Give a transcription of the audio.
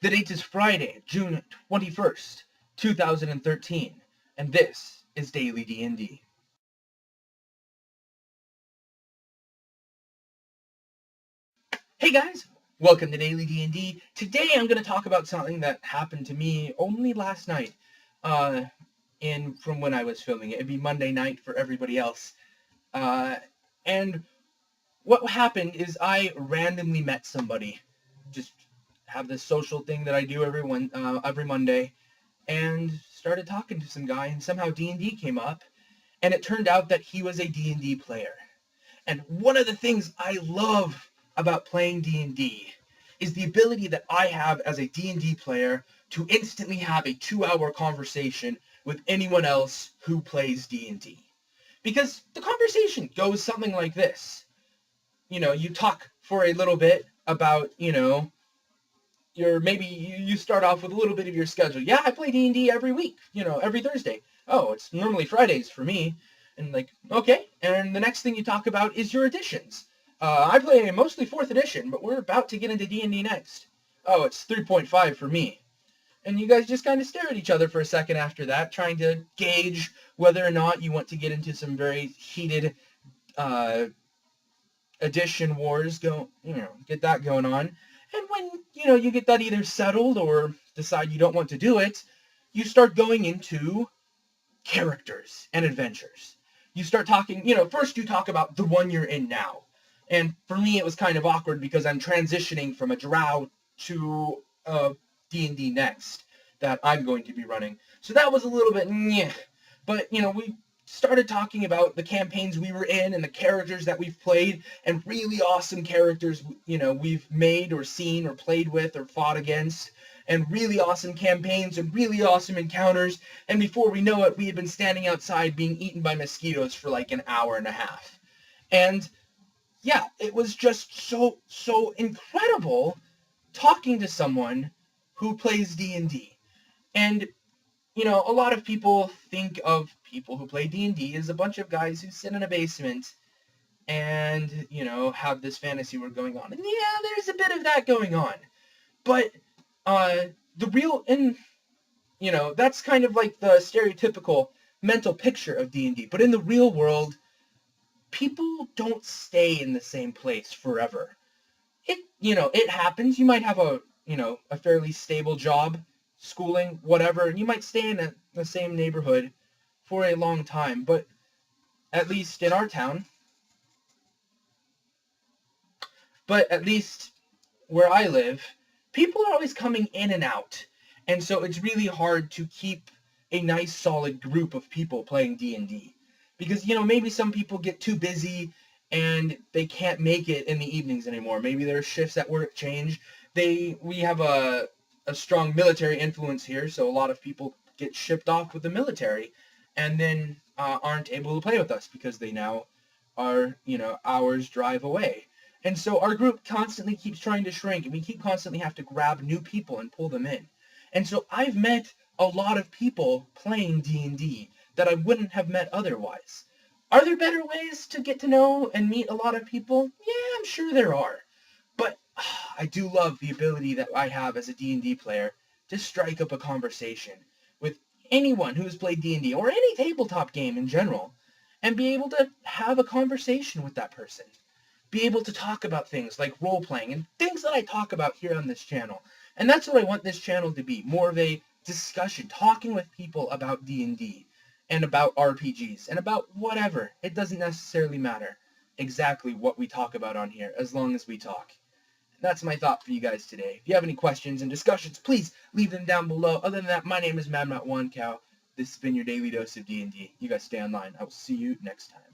The date is Friday, June 21st, 2013, and this is Daily D&D. Hey guys, welcome to Daily D&D. Today I'm going to talk about something that happened to me only last night, from when I was filming it. It'd be Monday night for everybody else. And what happened is I randomly met somebody. Just have this social thing that I do every Monday, and started talking to some guy, and somehow D&D came up, and it turned out that he was a D&D player. And one of the things I love about playing D&D is the ability that I have as a D&D player to instantly have a 2-hour conversation with anyone else who plays D&D. Because the conversation goes something like this. You talk for a little bit about, you start off with a little bit of your schedule. Yeah, I play D&D every week, every Thursday. Oh, it's normally Fridays for me. And okay. And the next thing you talk about is your editions. I play mostly 4th edition, but we're about to get into D&D next. Oh, it's 3.5 for me. And you guys just kind of stare at each other for a second after that, trying to gauge whether or not you want to get into some very heated edition wars, get that going on. And when, you get that either settled or decide you don't want to do it, you start going into characters and adventures. You start talking, first you talk about the one you're in now. And for me, it was kind of awkward because I'm transitioning from a drow to D&D next that I'm going to be running. So that was a little bit nyeh. But, we started talking about the campaigns we were in and the characters that we've played, and really awesome characters, we've made or seen or played with or fought against, and really awesome campaigns and really awesome encounters. And before we know it, we had been standing outside being eaten by mosquitoes for like an hour and a half. And yeah, it was just so incredible talking to someone who plays D&D. And, a lot of people think of people who play D&D as a bunch of guys who sit in a basement and, have this fantasy world going on. And yeah, there's a bit of that going on. But that's kind of like the stereotypical mental picture of D&D. But in the real world, people don't stay in the same place forever. It happens. You might have a fairly stable job, schooling, whatever, and you might stay in the same neighborhood for a long time. But at least in our town, at least where I live, people are always coming in and out. And so it's really hard to keep a nice solid group of people playing D&D. Because, maybe some people get too busy and they can't make it in the evenings anymore. Maybe their shifts at work change. We have a strong military influence here, so a lot of people get shipped off with the military and then aren't able to play with us because they now are, hours drive away. And so our group constantly keeps trying to shrink, and we constantly have to grab new people and pull them in. And so I've met a lot of people playing D&D that I wouldn't have met otherwise. Are there better ways to get to know and meet a lot of people? Yeah, I'm sure there are. But I do love the ability that I have as a D&D player to strike up a conversation with anyone who has played D&D or any tabletop game in general, and be able to have a conversation with that person. Be able to talk about things like role-playing and things that I talk about here on this channel. And that's what I want this channel to be, more of a discussion, talking with people about D&D and about RPGs and about whatever. It doesn't necessarily matter exactly what we talk about on here, as long as we talk. That's my thought for you guys today. If you have any questions and discussions, please leave them down below. Other than that, my name is MadMat1Cow. This has been your daily dose of D&D. You guys stay online. I will see you next time.